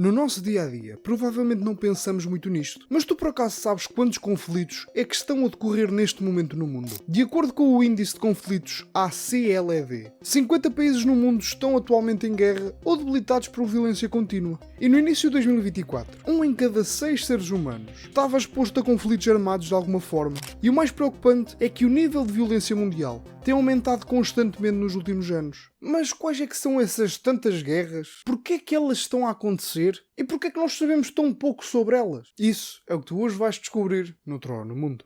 No nosso dia-a-dia, provavelmente não pensamos muito nisto, mas tu por acaso sabes quantos conflitos é que estão a decorrer neste momento no mundo? De acordo com o índice de conflitos ACLED, 50 países no mundo estão atualmente em guerra ou debilitados por violência contínua. E no início de 2024, 1 em cada 6 seres humanos estava exposto a conflitos armados de alguma forma. E o mais preocupante é que o nível de violência mundial tem aumentado constantemente nos últimos anos. Mas quais é que são essas tantas guerras? Porquê é que elas estão a acontecer? E porquê é que nós sabemos tão pouco sobre elas? Isso é o que tu hoje vais descobrir no Trono no Mundo.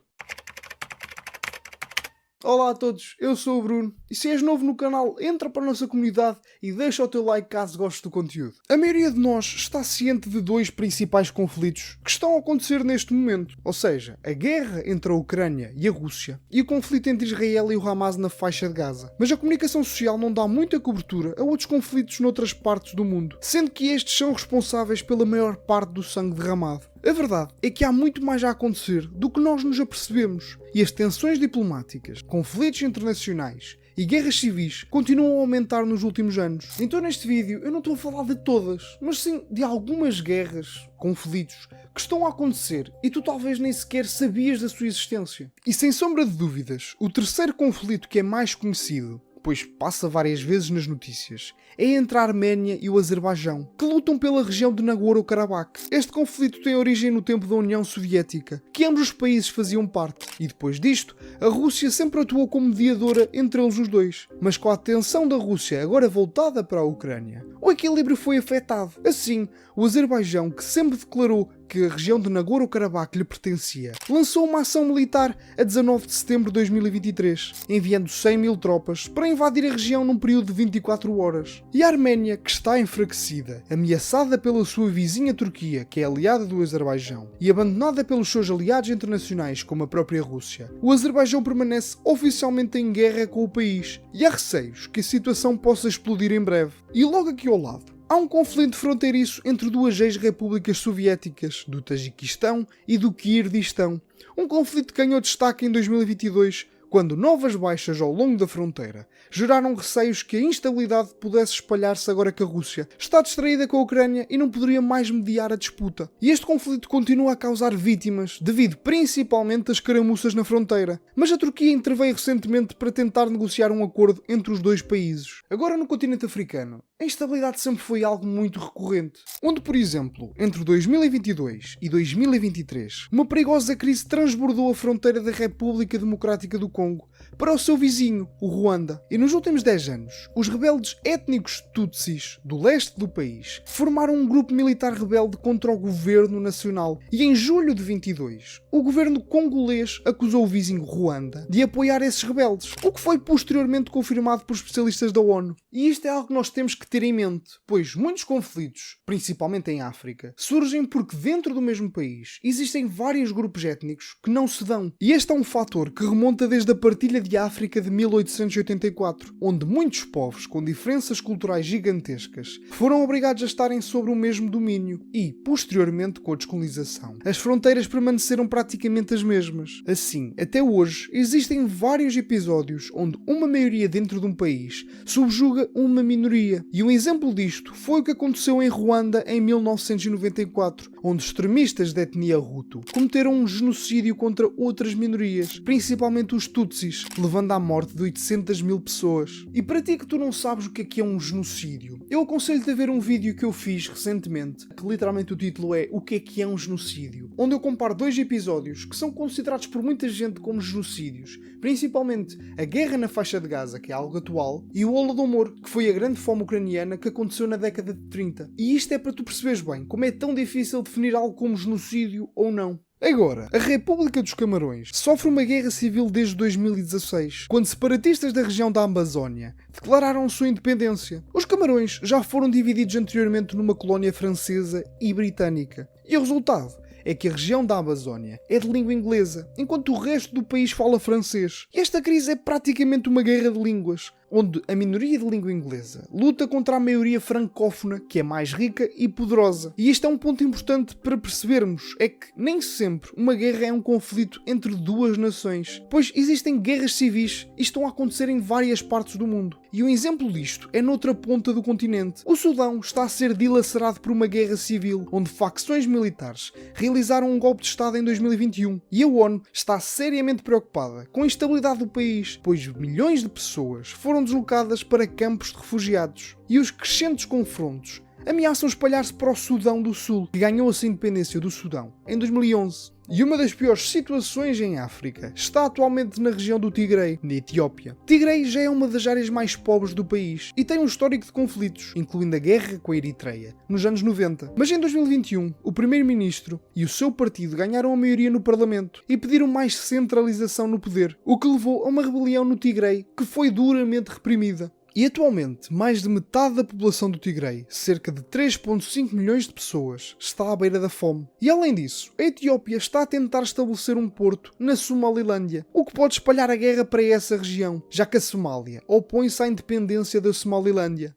Olá a todos, eu sou o Bruno e se és novo no canal, entra para a nossa comunidade e deixa o teu like caso gostes do conteúdo. A maioria de nós está ciente de dois principais conflitos que estão a acontecer neste momento, ou seja, a guerra entre a Ucrânia e a Rússia e o conflito entre Israel e o Hamas na faixa de Gaza. Mas a comunicação social não dá muita cobertura a outros conflitos noutras partes do mundo, sendo que estes são responsáveis pela maior parte do sangue derramado. A verdade é que há muito mais a acontecer do que nós nos apercebemos, e as tensões diplomáticas, conflitos internacionais e guerras civis continuam a aumentar nos últimos anos. Então neste vídeo eu não estou a falar de todas, mas sim de algumas guerras, conflitos, que estão a acontecer e tu talvez nem sequer sabias da sua existência. E sem sombra de dúvidas, o terceiro conflito que é mais conhecido, pois passa várias vezes nas notícias, é entre a Arménia e o Azerbaijão, que lutam pela região de Nagorno-Karabakh. Este conflito tem origem no tempo da União Soviética, que ambos os países faziam parte, e depois disto, a Rússia sempre atuou como mediadora entre eles os dois. Mas com a atenção da Rússia agora voltada para a Ucrânia, o equilíbrio foi afetado. Assim, o Azerbaijão, que sempre declarou que a região de Nagorno-Karabakh lhe pertencia, lançou uma ação militar a 19 de setembro de 2023, enviando 100 mil tropas para invadir a região num período de 24 horas. E a Arménia, que está enfraquecida, ameaçada pela sua vizinha Turquia, que é aliada do Azerbaijão, e abandonada pelos seus aliados internacionais como a própria Rússia, o Azerbaijão permanece oficialmente em guerra com o país, e há receios que a situação possa explodir em breve. E logo aqui ao lado, há um conflito fronteiriço entre duas ex-repúblicas soviéticas, do Tajiquistão e do Quirguistão. Um conflito que ganhou destaque em 2022, quando novas baixas ao longo da fronteira geraram receios que a instabilidade pudesse espalhar-se agora que a Rússia está distraída com a Ucrânia e não poderia mais mediar a disputa. E este conflito continua a causar vítimas, devido principalmente às caramuças na fronteira. Mas a Turquia interveio recentemente para tentar negociar um acordo entre os dois países. Agora no continente africano, a instabilidade sempre foi algo muito recorrente, onde, por exemplo, entre 2022 e 2023, uma perigosa crise transbordou a fronteira da República Democrática do Congo para o seu vizinho, o Ruanda. E nos últimos 10 anos, os rebeldes étnicos Tutsis do leste do país formaram um grupo militar rebelde contra o governo nacional. E em julho de 22, o governo congolês acusou o vizinho Ruanda de apoiar esses rebeldes, o que foi posteriormente confirmado por especialistas da ONU. E isto é algo que nós temos que ter em mente, pois muitos conflitos, principalmente em África, surgem porque dentro do mesmo país existem vários grupos étnicos que não se dão. E este é um fator que remonta desde a partilha de África de 1884, onde muitos povos com diferenças culturais gigantescas foram obrigados a estarem sobre o mesmo domínio e, posteriormente com a descolonização, as fronteiras permaneceram praticamente as mesmas. Assim, até hoje, existem vários episódios onde uma maioria dentro de um país subjuga uma minoria. E um exemplo disto foi o que aconteceu em Ruanda em 1994, onde extremistas da etnia Hutu cometeram um genocídio contra outras minorias, principalmente os Tutsis, levando à morte de 800 mil pessoas. E para ti que tu não sabes o que é um genocídio, eu aconselho-te a ver um vídeo que eu fiz recentemente, que literalmente o título é O que é um genocídio, onde eu comparo dois episódios que são considerados por muita gente como genocídios, principalmente a guerra na faixa de Gaza, que é algo atual, e o Holodomor, que foi a grande fome ucraniana que aconteceu na década de 30. E isto é para tu perceberes bem como é tão difícil definir algo como genocídio ou não. Agora, a República dos Camarões sofre uma guerra civil desde 2016, quando separatistas da região da Amazónia declararam sua independência. Os Camarões já foram divididos anteriormente numa colónia francesa e britânica. E o resultado é que a região da Amazónia é de língua inglesa, enquanto o resto do país fala francês. E esta crise é praticamente uma guerra de línguas, onde a minoria de língua inglesa luta contra a maioria francófona, que é mais rica e poderosa. E isto é um ponto importante para percebermos, é que nem sempre uma guerra é um conflito entre duas nações, pois existem guerras civis e estão a acontecer em várias partes do mundo. E um exemplo disto é noutra ponta do continente. O Sudão está a ser dilacerado por uma guerra civil, onde facções militares realizaram um golpe de Estado em 2021. E a ONU está seriamente preocupada com a instabilidade do país, pois milhões de pessoas foram deslocadas para campos de refugiados. E os crescentes confrontos ameaçam espalhar-se para o Sudão do Sul, que ganhou a sua independência do Sudão em 2011. E uma das piores situações em África está atualmente na região do Tigray, na Etiópia. Tigray já é uma das áreas mais pobres do país e tem um histórico de conflitos, incluindo a guerra com a Eritreia, nos anos 90. Mas em 2021, o primeiro-ministro e o seu partido ganharam a maioria no parlamento e pediram mais centralização no poder, o que levou a uma rebelião no Tigray, que foi duramente reprimida. E atualmente, mais de metade da população do Tigray, cerca de 3,5 milhões de pessoas, está à beira da fome. E além disso, a Etiópia está a tentar estabelecer um porto na Somalilândia, o que pode espalhar a guerra para essa região, já que a Somália opõe-se à independência da Somalilândia.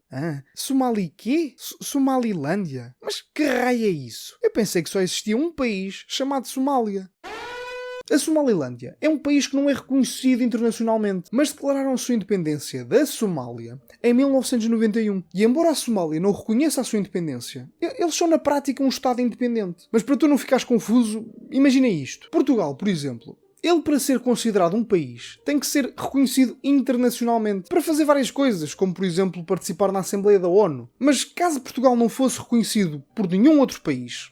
Somali quê? Somalilândia? Mas que raio é isso? Eu pensei que só existia um país chamado Somália. A Somalilândia é um país que não é reconhecido internacionalmente, mas declararam a sua independência da Somália em 1991. E embora a Somália não reconheça a sua independência, eles são na prática um Estado independente. Mas para tu não ficares confuso, imagina isto. Portugal, por exemplo. Ele, para ser considerado um país, tem que ser reconhecido internacionalmente para fazer várias coisas, como por exemplo participar na Assembleia da ONU. Mas caso Portugal não fosse reconhecido por nenhum outro país,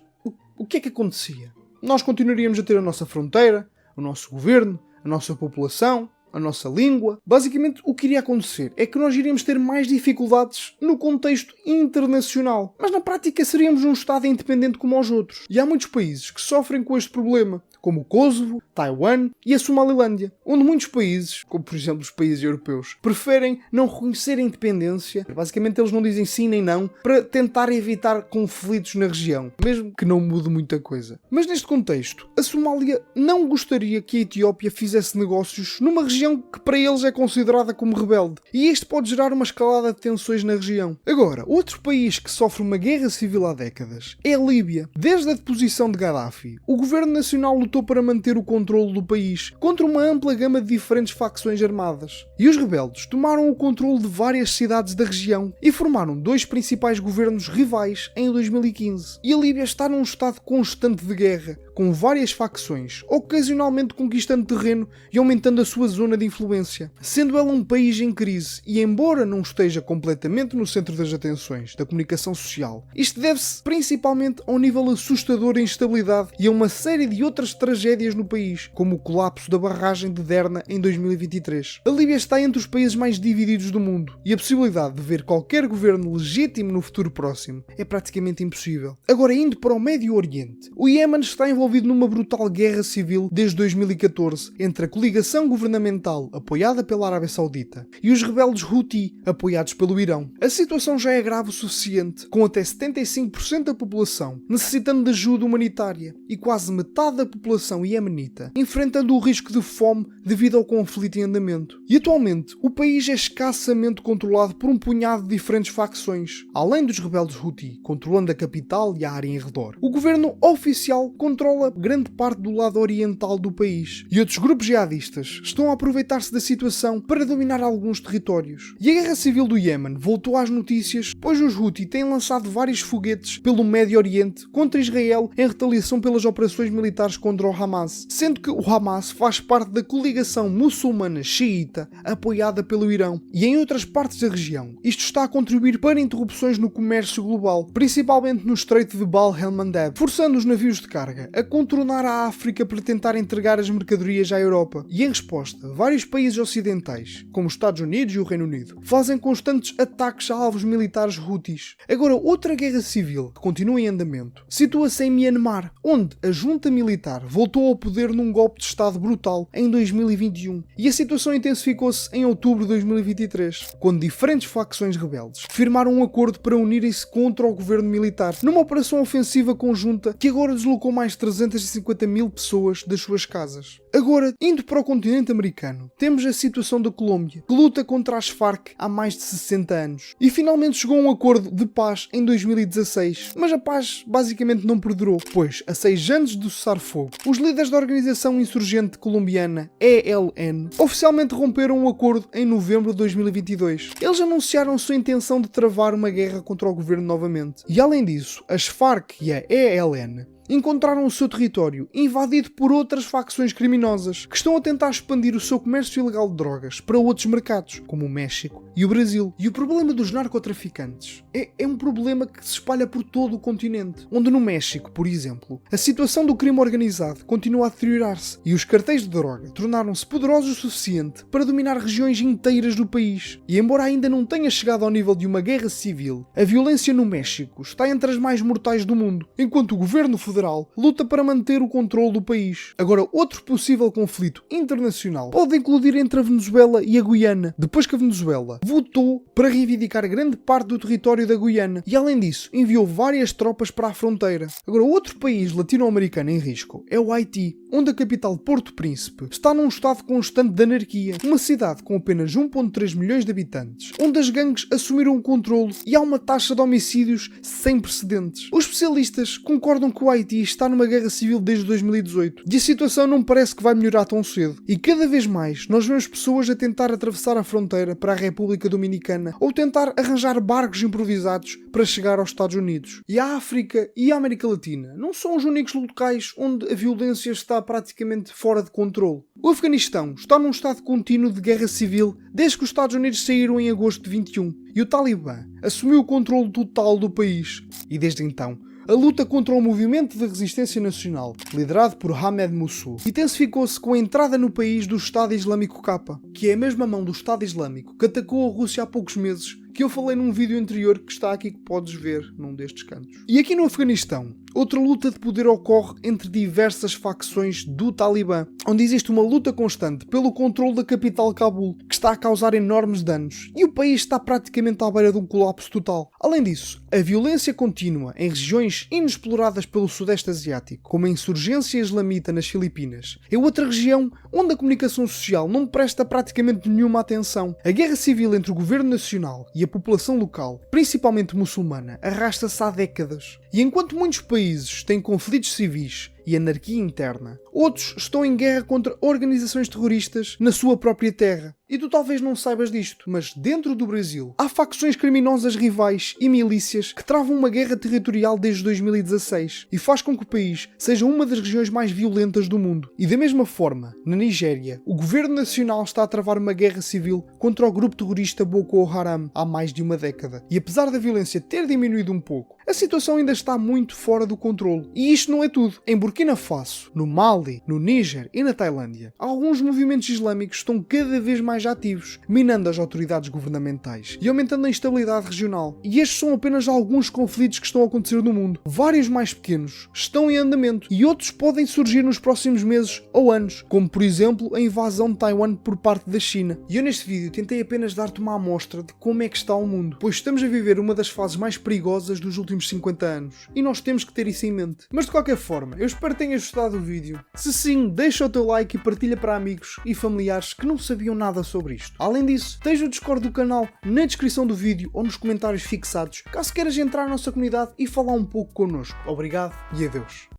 o que é que acontecia? Nós continuaríamos a ter a nossa fronteira, o nosso governo, a nossa população, a nossa língua. Basicamente, o que iria acontecer é que nós iríamos ter mais dificuldades no contexto internacional. Mas na prática seríamos um Estado independente como os outros. E há muitos países que sofrem com este problema, como o Kosovo, Taiwan e a Somalilândia, onde muitos países, como por exemplo os países europeus, preferem não reconhecer a independência. Basicamente eles não dizem sim nem não, para tentar evitar conflitos na região, mesmo que não mude muita coisa. Mas neste contexto, a Somália não gostaria que a Etiópia fizesse negócios numa região que para eles é considerada como rebelde, e isto pode gerar uma escalada de tensões na região. Agora, outro país que sofre uma guerra civil há décadas é a Líbia. Desde a deposição de Gaddafi, o governo nacional lutou para manter o controle do país contra uma ampla gama de diferentes facções armadas. E os rebeldes tomaram o controle de várias cidades da região e formaram dois principais governos rivais em 2015. E a Líbia está num estado constante de guerra, com várias facções, ocasionalmente conquistando terreno e aumentando a sua zona de influência. Sendo ela um país em crise e embora não esteja completamente no centro das atenções da comunicação social, isto deve-se principalmente a um nível assustador de instabilidade e a uma série de outras tragédias no país, como o colapso da barragem de Derna em 2023. A Líbia está entre os países mais divididos do mundo e a possibilidade de ver qualquer governo legítimo no futuro próximo é praticamente impossível. Agora, indo para o Médio Oriente, o Iémen está envolvido numa brutal guerra civil desde 2014 entre a coligação governamental apoiada pela Arábia Saudita e os rebeldes Houthi apoiados pelo Irão. A situação já é grave o suficiente, com até 75% da população necessitando de ajuda humanitária e quase metade da população iemenita enfrentando o risco de fome devido ao conflito em andamento. E atualmente o país é escassamente controlado por um punhado de diferentes facções, além dos rebeldes Houthi controlando a capital e a área em redor. O governo oficial controla grande parte do lado oriental do país e outros grupos jihadistas estão a aproveitar-se da situação para dominar alguns territórios. E a guerra civil do Iémen voltou às notícias, pois os Houthi têm lançado vários foguetes pelo Médio Oriente contra Israel em retaliação pelas operações militares contra o Hamas, sendo que o Hamas faz parte da coligação muçulmana xiita apoiada pelo Irão. E em outras partes da região, isto está a contribuir para interrupções no comércio global, principalmente no Estreito de Bab el-Mandeb, forçando os navios de carga a contornar a África para tentar entregar as mercadorias à Europa. E em resposta, vários países ocidentais, como os Estados Unidos e o Reino Unido, fazem constantes ataques a alvos militares Houthis. Agora, outra guerra civil que continua em andamento situa-se em Myanmar, onde a junta militar voltou ao poder num golpe de Estado brutal em 2021 e a situação intensificou-se em outubro de 2023, quando diferentes facções rebeldes firmaram um acordo para unirem-se contra o governo militar numa operação ofensiva conjunta que agora deslocou mais de 350 mil pessoas das suas casas. Agora, indo para o continente americano, temos a situação da Colômbia, que luta contra as Farc há mais de 60 anos. E finalmente chegou a um acordo de paz em 2016, mas a paz basicamente não perdurou, pois, a 6 anos do cessar-fogo, os líderes da organização insurgente colombiana ELN oficialmente romperam um acordo em novembro de 2022. Eles anunciaram sua intenção de travar uma guerra contra o governo novamente. E além disso, as Farc e a ELN encontraram o seu território invadido por outras facções criminosas que estão a tentar expandir o seu comércio ilegal de drogas para outros mercados, como o México e o Brasil. E o problema dos narcotraficantes é um problema que se espalha por todo o continente, onde no México, por exemplo, a situação do crime organizado continua a deteriorar-se e os cartéis de droga tornaram-se poderosos o suficiente para dominar regiões inteiras do país. E embora ainda não tenha chegado ao nível de uma guerra civil, a violência no México está entre as mais mortais do mundo, enquanto o governo federal luta para manter o controle do país. Agora, outro possível conflito internacional pode incluir entre a Venezuela e a Guiana, depois que a Venezuela votou para reivindicar grande parte do território da Guiana e, além disso, enviou várias tropas para a fronteira. Agora, outro país latino-americano em risco é o Haiti, onde a capital Porto Príncipe está num estado constante de anarquia, uma cidade com apenas 1,3 milhões de habitantes, onde as gangues assumiram o controle e há uma taxa de homicídios sem precedentes. Os especialistas concordam que o Haiti está numa guerra civil desde 2018 e a situação não parece que vai melhorar tão cedo. E cada vez mais nós vemos pessoas a tentar atravessar a fronteira para a República Dominicana ou tentar arranjar barcos improvisados para chegar aos Estados Unidos. E a África e a América Latina não são os únicos locais onde a violência está praticamente fora de controle. O Afeganistão está num estado contínuo de guerra civil desde que os Estados Unidos saíram em agosto de 21 e o Talibã assumiu o controle total do país. E desde então, a luta contra o movimento de resistência nacional, liderado por Ahmed Mosul, intensificou-se com a entrada no país do Estado Islâmico K, que é a mesma mão do Estado Islâmico que atacou a Rússia há poucos meses, que eu falei num vídeo anterior que está aqui que podes ver num destes cantos. E aqui no Afeganistão, outra luta de poder ocorre entre diversas facções do Talibã, onde existe uma luta constante pelo controle da capital Cabul, que está a causar enormes danos, e o país está praticamente à beira de um colapso total. Além disso, a violência contínua em regiões inexploradas pelo Sudeste Asiático, como a insurgência islamita nas Filipinas, é outra região onde a comunicação social não presta praticamente nenhuma atenção. A guerra civil entre o governo nacional e a população local, principalmente muçulmana, arrasta-se há décadas. E enquanto muitos países têm conflitos civis e anarquia interna, outros estão em guerra contra organizações terroristas na sua própria terra. E tu talvez não saibas disto, mas dentro do Brasil há facções criminosas rivais e milícias que travam uma guerra territorial desde 2016 e faz com que o país seja uma das regiões mais violentas do mundo. E da mesma forma, na Nigéria, o governo nacional está a travar uma guerra civil contra o grupo terrorista Boko Haram há mais de uma década. E apesar da violência ter diminuído um pouco, a situação ainda está muito fora do controle. E isto não é tudo. Em Burkina Faso, no Mali, no Níger e na Tailândia, alguns movimentos islâmicos estão cada vez mais ativos, minando as autoridades governamentais e aumentando a instabilidade regional. E estes são apenas alguns conflitos que estão a acontecer no mundo. Vários mais pequenos estão em andamento e outros podem surgir nos próximos meses ou anos, como por exemplo a invasão de Taiwan por parte da China. E eu neste vídeo tentei apenas dar-te uma amostra de como é que está o mundo, pois estamos a viver uma das fases mais perigosas dos últimos 50 anos e nós temos que ter isso em mente. Mas de qualquer forma, eu espero que tenhas gostado do vídeo. Se sim, deixa o teu like e partilha para amigos e familiares que não sabiam nada sobre isto. Além disso, tens o Discord do canal na descrição do vídeo ou nos comentários fixados, caso queiras entrar na nossa comunidade e falar um pouco connosco. Obrigado e adeus.